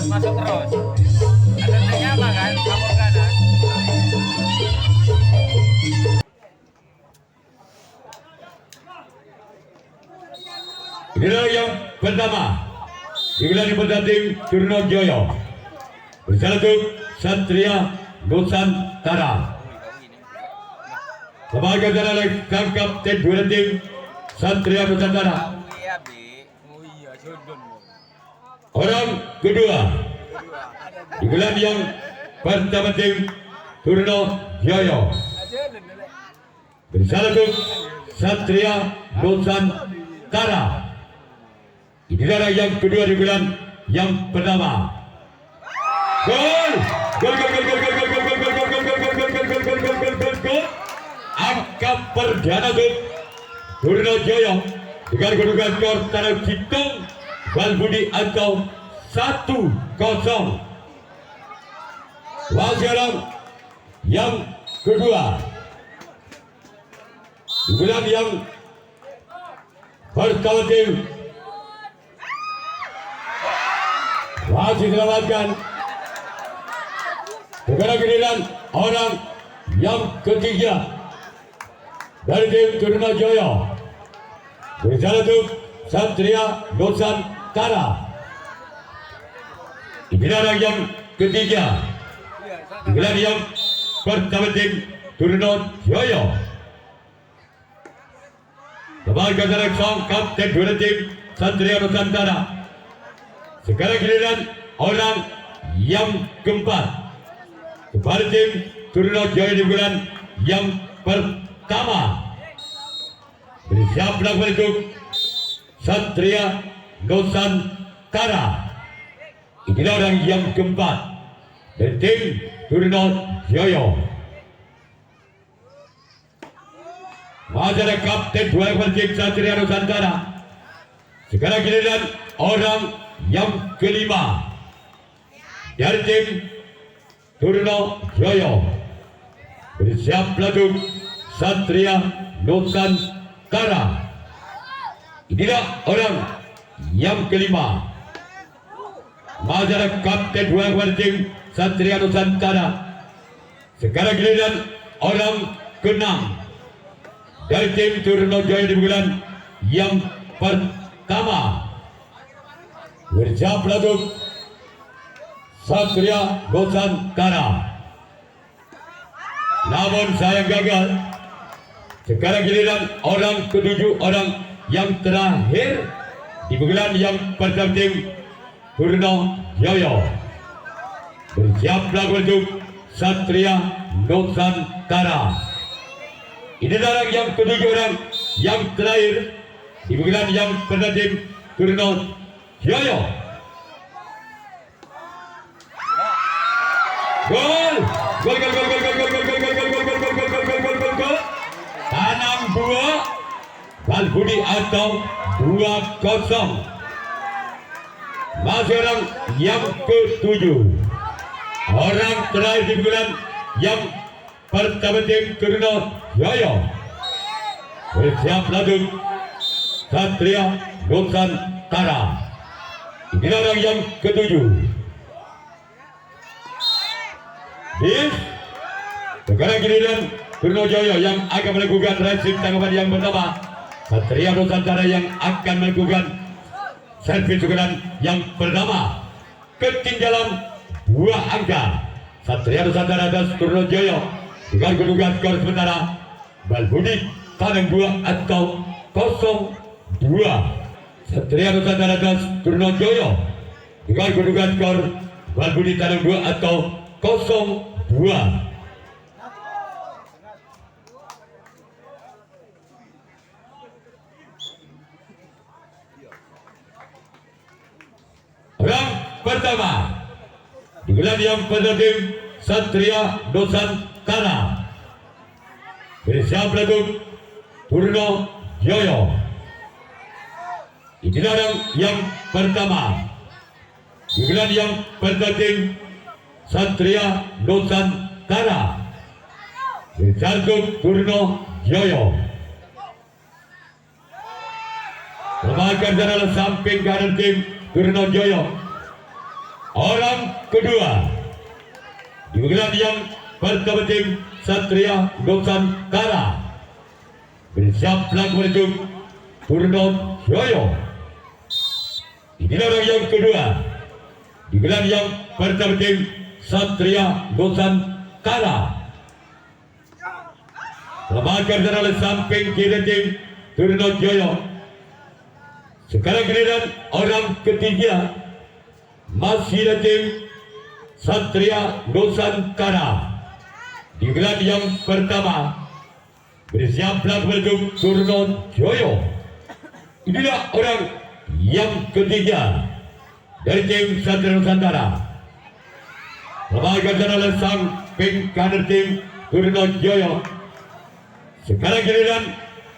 masuk terus. Ada tanya apa kan? Kamu kanan. Inilah yang pertama. Digelar pada tim Turno Joyo. Bersama tim Satria Nusantara. Sebagai jalan tangkap tim dua tim Satria Nusantara. Iya, Bi. Oh iya, jodoh. Orang kedua. Digelar yang pertama tim Turno Joyo. Bersama tim Satria Nusantara. Inilah yang kedua di bulan yang pertama. Gol! Gol! Gol! Gol! Gol! Gol! Gol! Gol! Gol! Gol! Gol! Gol! Gol! Gol! Gol! Gol! Gol! Angka perdana untuk Turno Joyo dengan kedudukan skor Tanah Citung Balbudi atau 1-0. Sekarang yang kedua di bulan yang pertama tim masih selamatkan negara giliran orang yang ketiga dari tim Turno Joyo bersama tim Satria Nusantara. Inilah yang ketiga giliran yang pertama tim Turno Joyo sebagai seorang kapten dua tim Satria Nusantara. Sekarang giliran orang yang keempat kepada tim Turno Joyo di bulan yang pertama. Bersiap melakukan itu Satria Nusantara. Inilah orang yang keempat dari tim Turno Joyo. Masih ada kapten dua kepada tim Satria Nusantara. Sekarang giliran orang yang kelima dari tim Turno Joyo. Bersiap melakukan Satria Nusantara. Inilah orang yang kelima. Masyarakat kapten dua kepada tim Satria Nusantara. Sekarang giliran orang keenam dari tim Turno Joyo di bulan yang pertama. Bersiap melakukan Satria Nusantara. Namun sayang gagal. Sekarang giliran orang ketujuh, orang yang terakhir di bulan yang pertama tim Turno Joyo. Bersiap melakukan untuk Satria Nusantara. Inilah orang yang ketujuh, orang yang terakhir di bulan yang pertama tim Turno Joyo. Gol! Gol! Gol! Gol! Gol! Gol! Gol! Gol! Gol! Gol! Gol! Gol! Gol! Gol! Gol! Gol! Gol! Tanam dua Balbudi atau 2-0. Masih orang yang ketujuh, orang terakhir di bulan yang pertama tim Turno Joyo. Bersiap melakukan Satria Nusantara. Inilah orang yang ketujuh. Sekarang giliran Turno Joyo yang akan melakukan resip tanggapan yang pertama. Satria Nusantara yang akan melakukan servis sukuran yang pertama. Ketinggalan 2 angka. Satria Nusantara atas Turno Joyo dengan kedudukan skor sementara Balbudi Tanang 2 atau 0-2. Satria Nusantara atas Turno Joyo dengan kedudukan skor Balbudi Tanang 2 atau 0-2. Orang pertama di bulan yang pertama tim Satria Nusantara. Bersiap melakukan Turno Joyo. Inilah orang yang pertama di bulan yang pertama tim Satria Nusantara. Bersiap Turno Joyo. Memakan jalan samping kanan tim Turno Joyo. orang kedua di bulan yang pertama tim Satria Nusantara bersiap menuju Turno Joyo. Inilah orang yang kedua di bulan yang pertama tim Satria Nusantara. Lemahkan oleh samping kiri tim Turno Joyo. Sekarang giliran orang ketiga masih ada tim Satria Nusantara di bulan yang pertama bersiaplah menuju Turno Joyo. Inilah orang yang ketiga dari tim Satria Nusantara. Lemahkan oleh samping kanan tim Turno Joyo. Sekarang giliran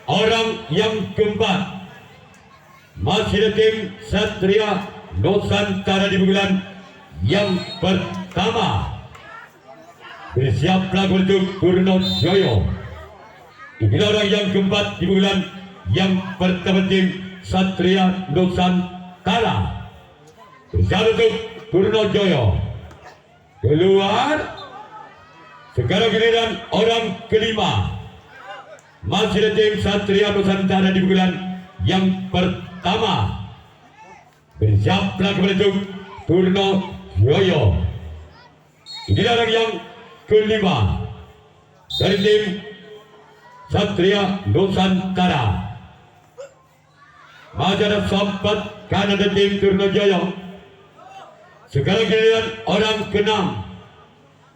orang yang keempat masih ada tim Satria Nusantara di bulan yang pertama bersiaplah untuk Turno Joyo. Inilah orang yang keempat di bulan yang pertama tim Satria Nusantara bersiap untuk Turno Joyo. Keluar. Sekarang giliran orang kelima masih ada tim Satria Nusantara di bulan yang pertama bersiaplah menuju Turno Joyo. Inilah orang yang kelima dari tim Satria Nusantara. Masih ada sempat kanan dari tim Turno Joyo. Sekarang giliran orang keenam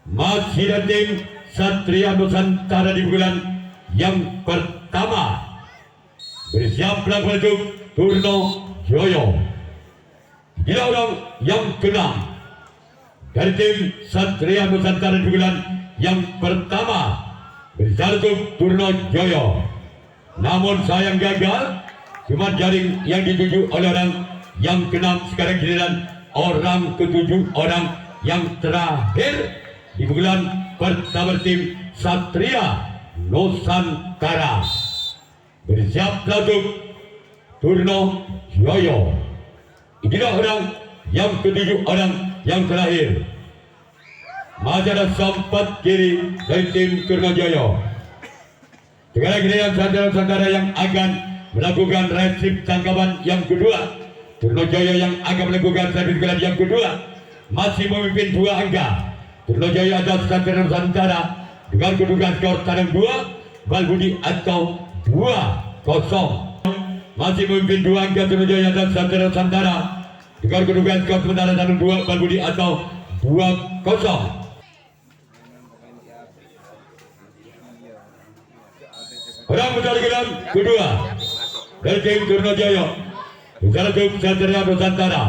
masih ada tim Satria Nusantara di bulan yang pertama bersiaplah menuju Turno Joyo. Inilah orang yang keenam dari tim Satria Nusantara di bulan yang pertama bersiap untuk Turno Joyo. Namun sayang gagal, cuma jaring yang dituju oleh orang yang keenam. Sekarang giliran orang ketujuh, orang yang terakhir di bulan pertama tim Satria Nusantara bersiaplah untuk Turno Joyo. Inilah orang yang ketujuh, orang yang terakhir. Masih ada sempat kiri dari tim Turno Joyo. Sekarang giliran Satria Nusantara yang akan melakukan resip tangkapan yang kedua. Turno Joyo yang akan melakukan servis gelar yang kedua masih memimpin 2 angka. Turno Joyo atas Satria Nusantara dengan kedudukan skor tandang 2 Balbudi atau 2-0. Masih memimpin 2 angka Turno Joyo atas Satria Nusantara dengan kedudukan skor sementara tandang 2 Balbudi atau 2-0. Orang mencari gelar kedua dari tim Turno Joyo bersama tim Satria Nusantara.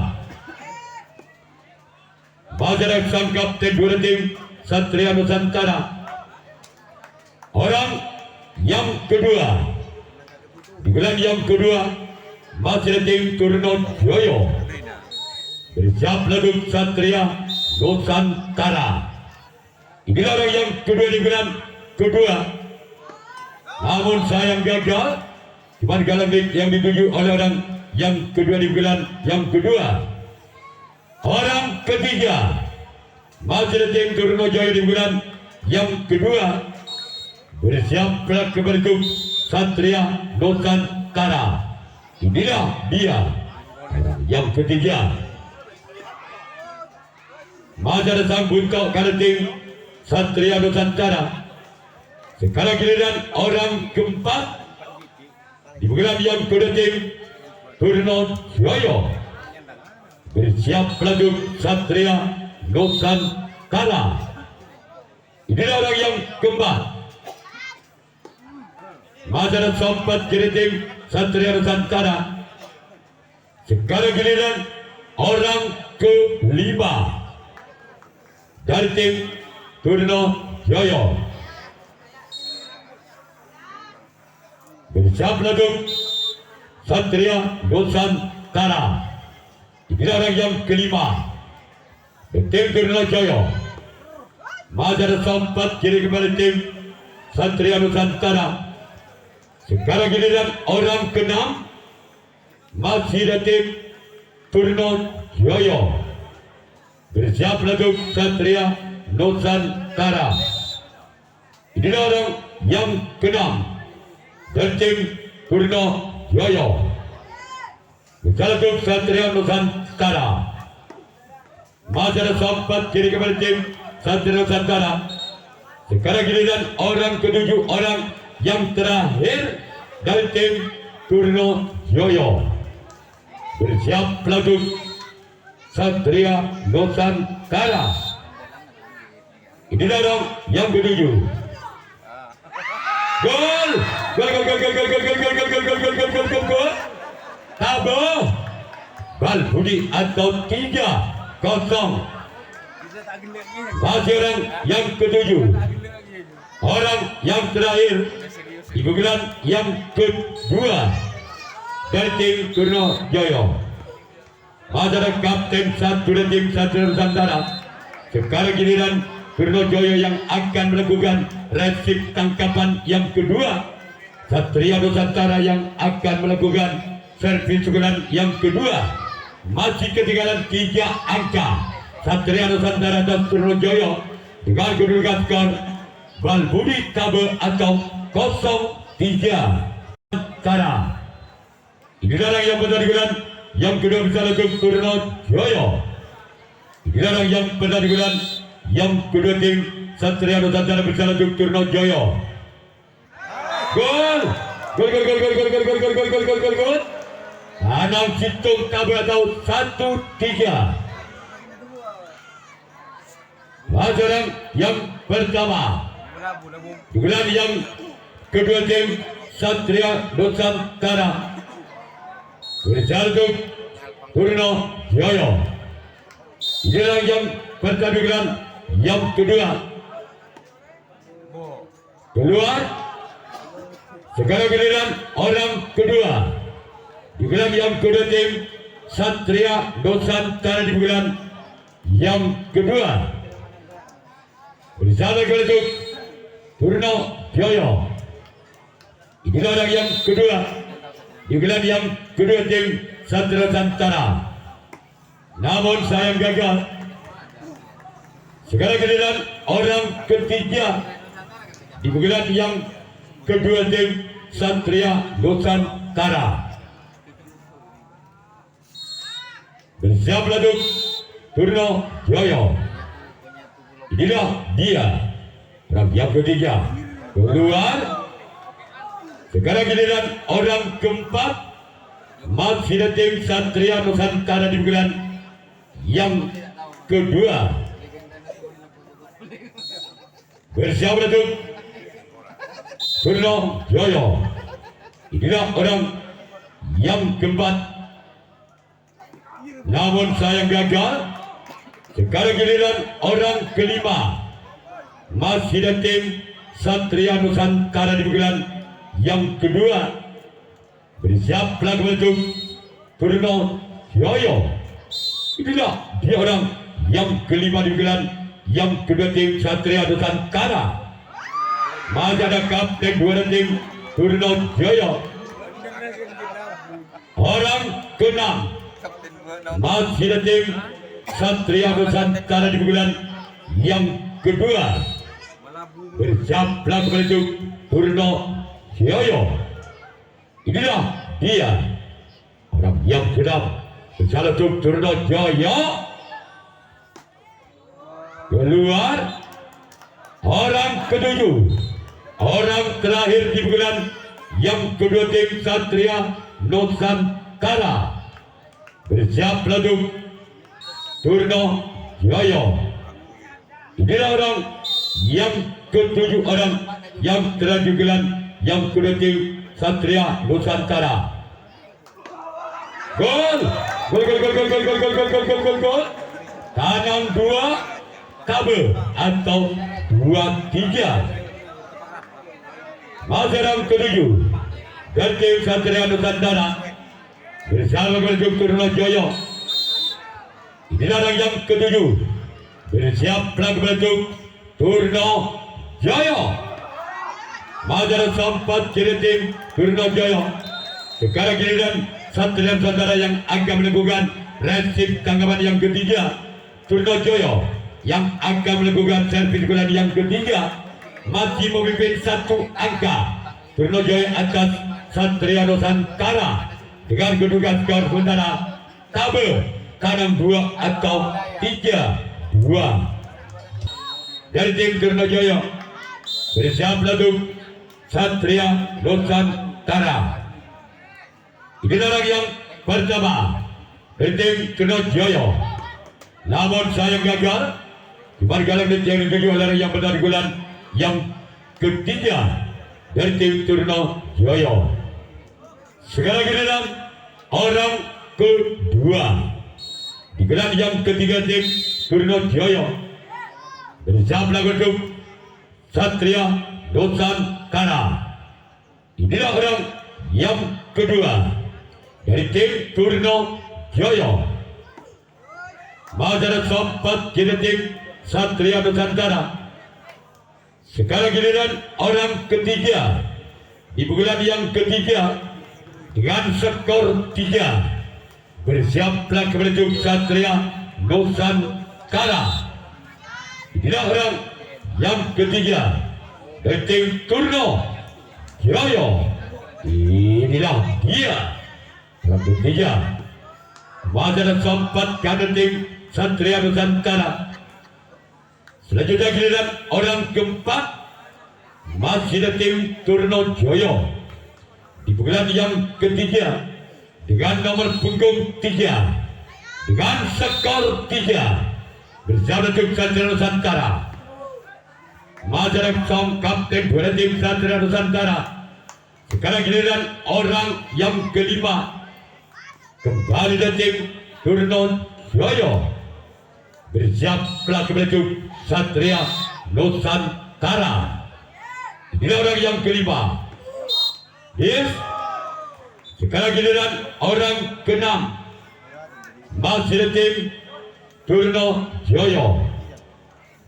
Masyarakat sang kapten 2 tim Satria Nusantara. Orang yang kedua di bulan yang kedua masih tim Turno Joyo bersiap untuk Satria Nusantara. Inilah orang yang kedua di bulan kedua. Namun sayang gagal, cuma galang yang dituju oleh orang yang kedua di bulan yang kedua. Orang ketiga masih tim Turno Joyo di bulan yang kedua bersiaplah kepada Satria Nusantara. Inilah dia yang ketiga. Masih ada sang buntok karena tim Satria Nusantara. Sekarang giliran orang keempat di bulan yang kedua tim Turno Joyo bersiap untuk Satria Nusantara. Inilah orang yang keempat. Masih ada sempat kiri tim Satria Nusantara. Sekarang giliran orang kelima dari tim Turno Joyo bersiap untuk Satria Nusantara. Inilah orang yang kelima dari tim Turno Joyo. Masih ada sempat kiri kepada tim Satria Nusantara. Sekarang giliran orang keenam masih ada tim Turno Joyo Bersiap untuk Satria Nusantara. Inilah orang yang ke-6 dan tim Purno Yoyo. Bersiap untuk Satria Nusantara. Masih ada sempat kiri kepada tim Satria Nusantara. Sekarang giliran orang ke-7, orang yang terakhir dari tim Purno Yoyo. Bersiap untuk Satria Nusantara. Inilah orang yang ke-7. Gol! Gol! Gol! Gol! Gol! Gol! Gol! Gol! Gol! Gol! Gol! Gol! Gol! Gol! Gol! Gol! Tabo! Balbudi atau 3-0. Masih orang yang ke-7. Orang yang terakhir di bulan yang kedua dari tim Purno Yoyo. Pada kapten satu dan tim Satria Nusantara. Sekarang giliran Purno Yoyo yang akan melakukan resip tangkapan yang kedua. Satria Nusantara yang akan melakukan servis sukulan yang kedua. Masih ketinggalan 3 angka. Satria Nusantara dan Purno Yoyo dengan kedudukan skor Balbudi Tabe atau 0-3. Nusantara. Inilah orang yang bertandingan yang kedua bisa langsung Purno Yoyo. Inilah orang yang bertandingan yang kedua tim Satria Nusantara bisa langsung Purno Yoyo. Gol! Gol! Gol! Gol! Gol! Gol! Gol! Gol! Gol! Gol! Gol! Gol! Gol! Gol! Anang Situng Tabe atau 1-3. Masih orang yang pertama. Bulan yang kedua tim Satria Nusantara. Bersaldo Purno Yoyo. Inilah yang pertandingan yang kedua. Keluar. Sekarang giliran orang kedua. Di bulan yang kedua tim Satria Nusantara di bulan yang kedua. Bersama kepada Purno Yoyo. Inilah orang yang kedua. Di bulan yang kedua tim Satria Nusantara. Namun sayang gagal. Sekarang giliran orang ketiga. Di bulan yang kedua tim Satria Nusantara. Bersiap untuk Purno Yoyo. Inilah dia orang yang ketiga. Keluar. Sekarang giliran orang keempat. Masih ada tim Satria Nusantara di bulan yang kedua. Bersiap untuk Purno Yoyo. Inilah orang yang keempat. Namun sayang gagal. Sekarang giliran orang kelima. Masih ada tim Satria Nusantara di bulan yang kedua. Bersiap pelaku untuk Purno Yoyo. Inilah dia orang yang kelima di bulan yang kedua tim Satria Nusantara. Masih ada kapten dua tim Purno Yoyo. Orang ke-6 masih ada tim Satria Nusantara di bulan yang kedua. Bersiap pelaku untuk Purno Yoyo. Inilah dia orang yang ke-6 bersalah untuk Purno Yoyo. Keluar. Orang ke-7, orang terakhir di bulan yang kedua tim Satria Nusantara. Bersiap untuk Purno Yoyo. Inilah orang yang ke-7, orang yang terakhir di bulan yang kedua tim Satria Nusantara. Gol! Gol! Gol! Gol! Gol! Gol! Gol! Gol! Gol! Gol! Gol! Gol! Gol! Tanang 2 Tabe atau 2-3. Masih orang ke-7 dan tim Satria Nusantara bersama dengan Purno Yoyo. Inilah orang yang ke-7. Bersiap pelaku untuk Purno Yoyo. Masih sempat kiri tim Purno Yoyo. Sekarang giliran Satria Nusantara yang akan melakukan resip tanggapan yang ketiga. Turnojoyo yang akan melakukan servis bulan yang ketiga, masih memimpin 1 angka. Turnojoyo atas Satria Nusantara dengan kedudukan skor sementara tabel kadang 2 atau 3-2. Dari tim Turnojoyo bersiap untuk Satria Nusantara. Inilah yang pertama dari tim Turnojoyo. Namun sayang gagal. Dibargalan yang dituju oleh yang bertanding yang ketiga dari tim Turnojoyo. Sekarang giliran orang kedua. Di gelar yang ketiga tim Turnojoyo bersiap untuk Satria Nusantara. Inilah orang yang kedua dari tim Turnojoyo. Masyarakat sempat jadi tim Satria Nusantara. Sekarang giliran orang ketiga di bulan yang ketiga dengan skor 3. Bersiaplah menuju Satria Nusantara. Inilah orang yang ketiga dari tim Turnojoyo. Inilah dia yang ketiga. Masyarakat sempat kader tim Satria Nusantara. Selanjutnya giliran orang keempat masih ada tim Turnojoyo di bulan yang ketiga dengan nomor punggung 3 dengan skor 3 bersama tim Satria Nusantara. Masyarakat sang kapten dua tim Satria Nusantara. Sekarang giliran orang yang kelima kembali dari tim Turnojoyo. Bersiaplah menuju Satria Nusantara. Inilah orang yang kelima. Yes. Sekarang giliran orang keenam masih dari tim Turnojoyo.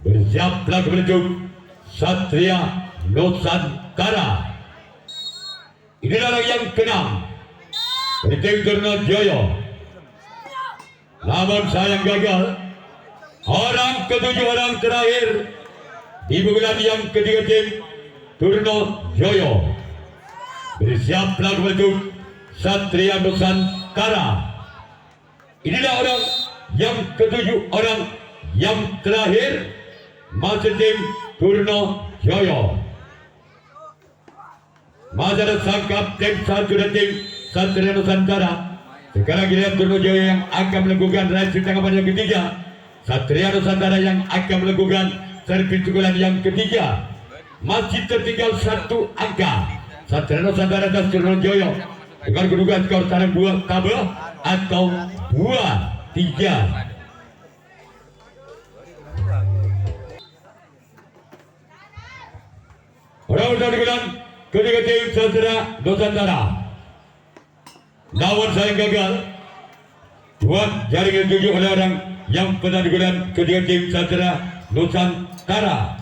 Bersiaplah menuju Satria Nusantara. Inilah orang yang keenam dari tim Turnojoyo. Namun sayang gagal. Orang ketujuh, orang terakhir di bulan yang ketiga tim Turnojoyo. Bersiaplah menuju Satria Nusantara. Inilah orang yang ketujuh, orang yang terakhir masih tim Turnojoyo. Masyarakat sang kapten satu dan tim Satria Nusantara. Sekarang giliran Turnojoyo yang akan melakukan race tanggapan yang ketiga. Satria Nusantara yang akan melakukan servis pukulan yang ketiga. Masih tertinggal 1 angka. Satria Nusantara atas Turnojoyo dengan kedudukan skor sekarang 2 tabel atau 2-3. Orang bertanding ketiga tim Satria Nusantara. Namun sayang gagal. Buat jaringan tujuh oleh orang yang pernah digunakan ketiga tim Satria Nusantara.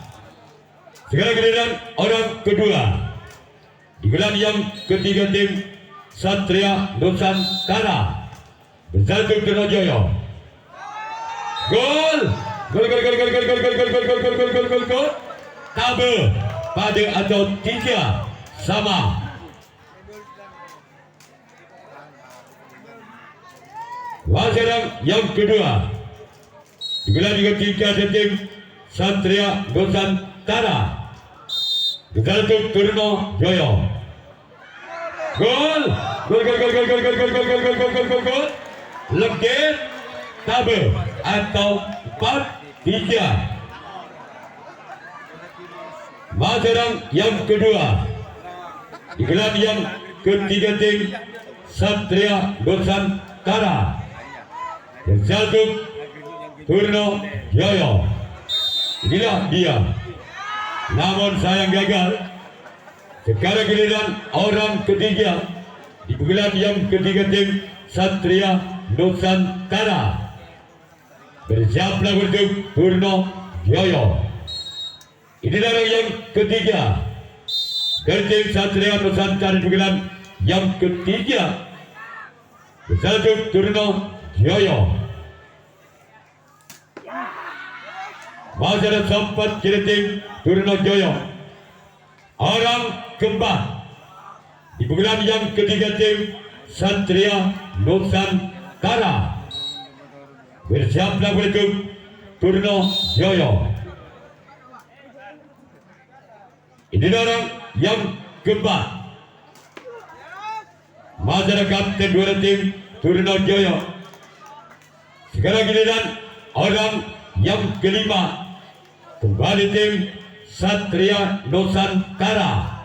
Sekarang giliran orang kedua di gelar yang ketiga tim Satria Nusantara bersatu Turnojoyo. Gol, gol, gol, gol, gol, gol, gol, gol, gol, gol, gol, gol, gol, gol, gol, gol. Tabel pada atau 3 sama. Wajarang yang kedua digelar juga 3 tim Satria Nusantara. Bersatu Turnojoyo. Gol, gol, gol, gol, gol, gol, gol, gol, gol, gol, gol, gol, gol, gol, gol. Legit tabel atau 4-3. Wajarang yang kedua digelar yang ketiga tim Satria Nusantara. Bersatu Turnojoyo. Inilah dia. Namun sayang gagal. Sekarang giliran orang ketiga di bulan yang ketiga tim Satria Nusantara. Bersiaplah untuk Turnojoyo. Inilah orang yang ketiga dari tim Satria Nusantara di bulan yang ketiga. Bersatu Turnojoyo. masih ada sempat kiri tim Turnojoyo. Orang keempat di pukulan yang ketiga tim Satria Nusantara. Bersiaplah untuk Turnojoyo. Ini orang yang keempat. Masih ada kapten dua tim Turnojoyo. Sekarang giliran orang yang kelima. Kembali tim Satria Nusantara.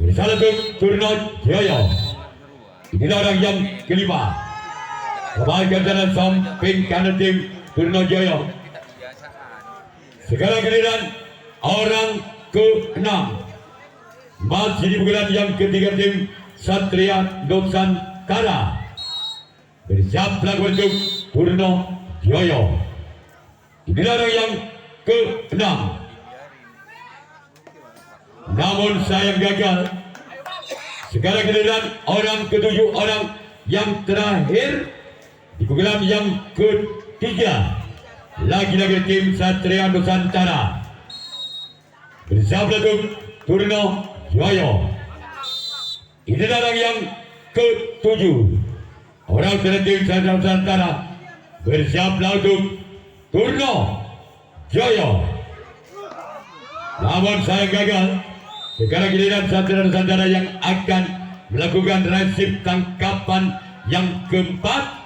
Bersalah untuk Turnojoyo. Inilah orang yang kelima. Kembalikan jalan samping kanan tim Turnojoyo. Sekarang giliran orang ke-6. Masih di pukulan yang ketiga tim Satria Nusantara. Bersiaplah untuk Turnojoyo. Inilah orang yang ke-6. Namun sayang gagal. Sekarang giliran orang ke-7, orang yang terakhir di pukulan yang ketiga. Lagi-lagi tim Satria Nusantara. Bersiaplah untuk Turnojoyo. Inilah orang yang ke-7. Orang dari tim Satria Nusantara. Bersiaplah untuk Turnojoyo. Namun saya gagal. Sekarang giliran Satria Nusantara yang akan melakukan resip tangkapan yang keempat.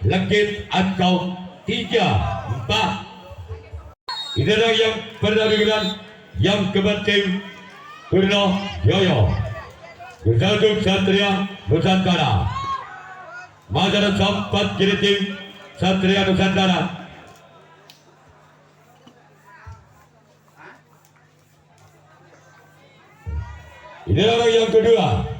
Legit atau 3-4. Inilah yang pertandingan yang keempat tim Turnojoyo. Bersatu Satria Nusantara. Masih ada sempat kiri tim Satria Nusantara. Inilah orang yang kedua.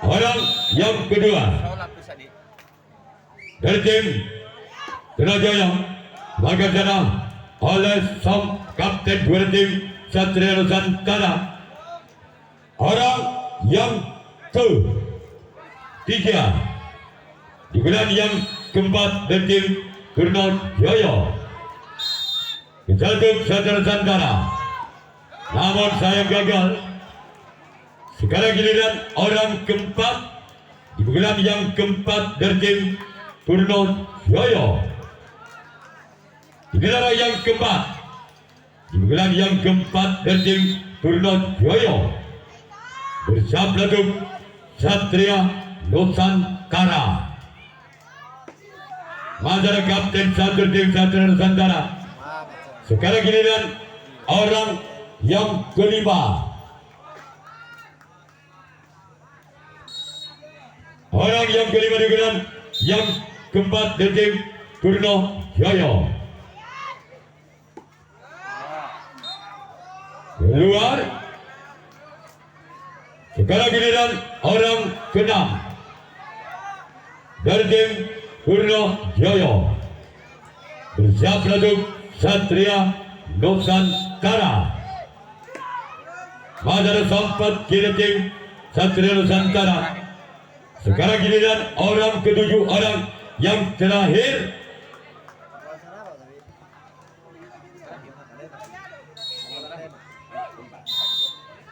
Orang yang kedua dari tim Turnojoyo. Maka sana oleh sang kapten dua tim Satria Nusantara. Orang yang ketiga di bulan yang keempat dari tim Turnojoyo. Satu Satria Nusantara. Namun sayang gagal. Sekarang giliran orang keempat di bulan yang keempat dari tim Turnojoyo. Inilah orang yang keempat di bulan yang keempat dari tim Turnojoyo. Bersabda untuk Satria Nusantara. Manjara kapten satu tim Satria Nusantara. Sekarang giliran orang yang kelima. Orang yang kelima di giliran yang keempat dari tim Turnojoyo. Keluar. Sekarang giliran orang ke-6 dari tim Turnojoyo. Bersiaplah untuk Satria Nusantara. Masih sempat kiri tim Satria Nusantara. Sekarang giliran orang ke-7, orang yang terakhir.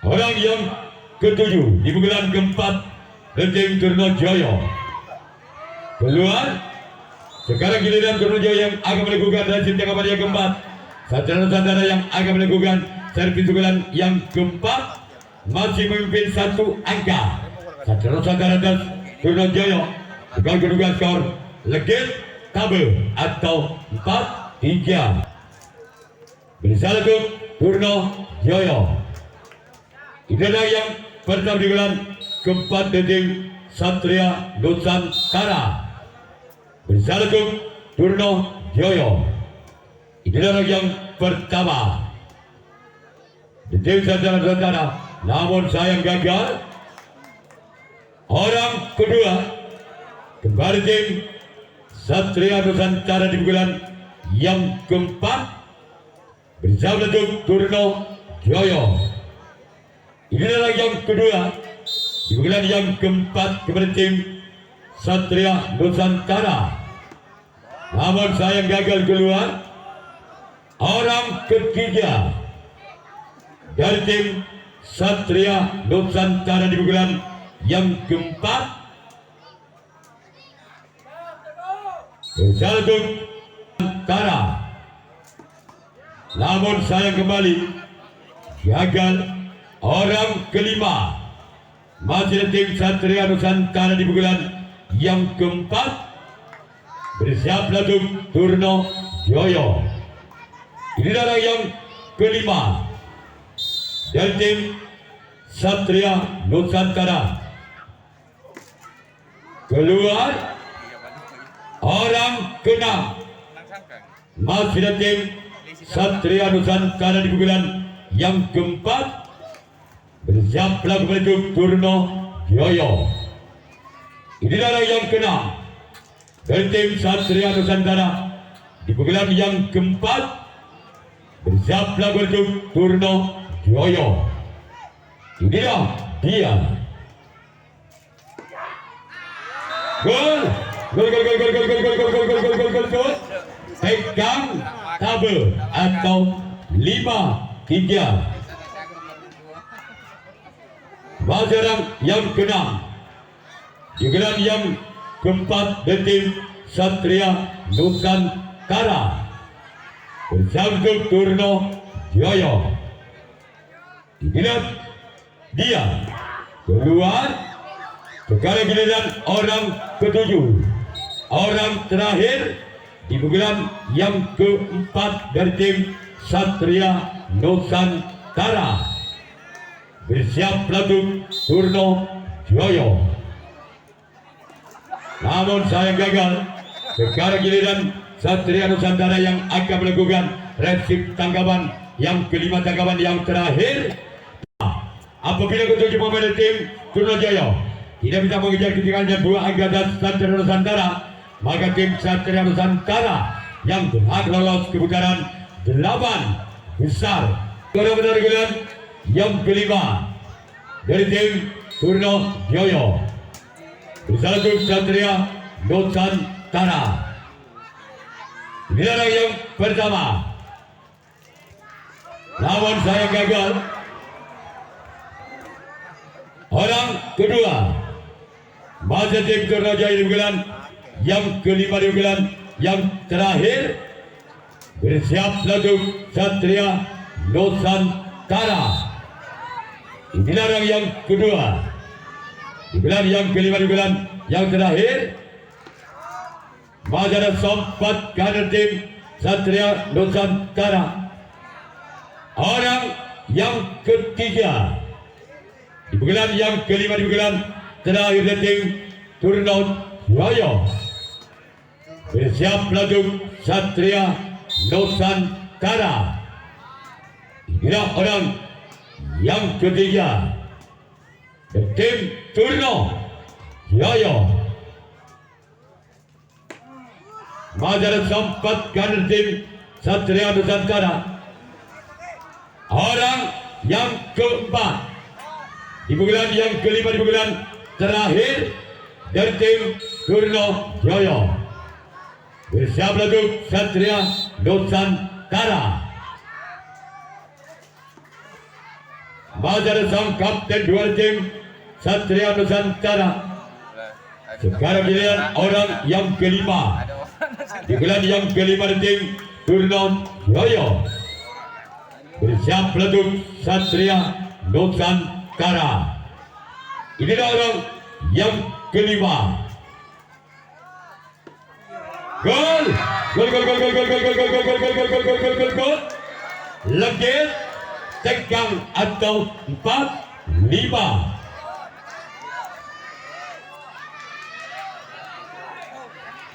Orang yang ke-7 di pukulan keempat dari tim Turnojoyo. Keluar. Sekarang giliran Turnojoyo yang akan melakukan resip tangkapan yang keempat. Satria Nusantara yang akan melakukan servis pukulan yang keempat. Masih memimpin satu angka. Satria Nusantara dan Turnojoyo dengan kedudukan skor legit tabel atau 4-3. Bersalah untuk Turnojoyo. Inilah yang pertama di bulan keempat dari tim Satria Nusantara. Bersalah untuk Turnojoyo. Inilah yang pertama di tim Satria Nusantara. Namun sayang gagal. Orang kedua kembali tim Satria Nusantara di bulan yang keempat. Bersalah untuk Turnojoyo. Inilah yang kedua di bulan yang keempat kepada tim Satria Nusantara. Namun sayang gagal keluar. Orang ketiga dari tim Satria Nusantara di pukulan yang keempat bersatu Nusantara. Namun sayang kembali gagal. Orang kelima masih tim Satria Nusantara di pukulan yang keempat. Bersiaplah untuk Turno Joyo. Ini adalah yang kelima dari tim Satria Nusantara. Keluar orang keenam masih dari tim Satria Nusantara di pukulan yang keempat. Bersiaplah kembali untuk Turno Joyo. Ini adalah yang keenam dari tim Satria Nusantara di pukulan yang keempat. Bersiaplah untuk Turno Joyo. Inilah dia. Gol. Gol. Pegang tabel atau 5-3. Masyarakat yang keenam di bulan yang keempat dari tim Satria Nusantara. Bersambung Turno Joyo. Inilah dia. Keluar. Sekarang giliran orang ketujuh. Orang terakhir di bulan yang keempat dari tim Satria Nusantara. Bersiaplah untuk Turno Joyo. Namun sayang gagal. Sekarang giliran Satria Nusantara yang akan melakukan resip tanggapan yang kelima, tanggapan yang terakhir. Apabila ketujuh pemain tim Turno Joyo tidak bisa mengejar ketinggalan buah angkatan Satria Nusantara, maka tim Satria Nusantara yang berhak lolos ke putaran 8 besar. Benar-benar yang kelima dari tim Turno Joyo. Bersatu Satria Nusantara. Inilah yang pertama. Lawan saya gagal. Orang kedua masih tim Turno Joyo di bulan yang kelima, di bulan yang terakhir. Bersiaplah untuk Satria Nusantara. Inilah orang yang kedua di bulan yang kelima, di bulan yang terakhir. Masyarakat sempat kader tim Satria Nusantara. Orang yang ketiga di bulan yang kelima, di bulan terakhir dari tim Turno Joyo. Bersiaplah untuk Satria Nusantara. Inilah orang yang ketiga dari tim Turno Joyo. Masyarakat sempat kader tim Satria Nusantara. Orang yang keempat di bulan yang kelima, di bulan terakhir dari tim Turno Joyo. Bersiaplah untuk Satria Nusantara. Masyarakat sang kapten dua tim Satria Nusantara. Sekarang giliran orang yang kelima di bulan yang kelima di tim Turno Joyo. Bersiaplah untuk Satria Nusantara. Inilah orang yang kelima. Gol. Legit tegang atau 4-5.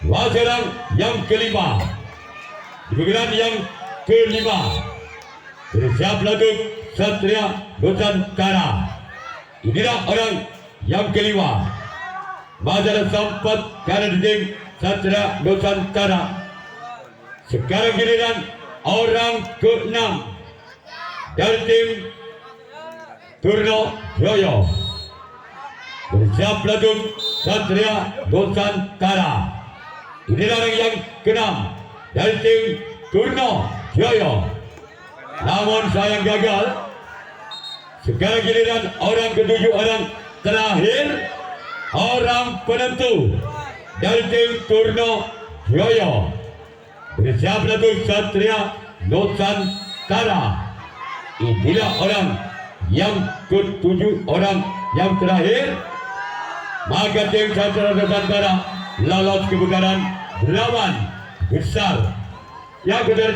Wajaran yang kelima di bulan yang kelima. Bersiaplah untuk Satria Nusantara. Inilah orang yang kelima. Masyarakat sempat kader tim Satria Nusantara. Sekarang giliran orang ke-6 dari tim Turno Joyo. Bersiaplah untuk Satria Nusantara. Inilah yang ke-6 dari tim Turno Jaya. Namun sayang gagal. Sekarang giliran orang ke-7, orang terakhir, orang penentu dari tim Turno Jaya. Bersiaplah tuh Satria Nusantara. Inilah orang yang ke-7, orang yang terakhir. Maka tim Satria Nusantara lolos ke putaran 8 besar. Yang kedua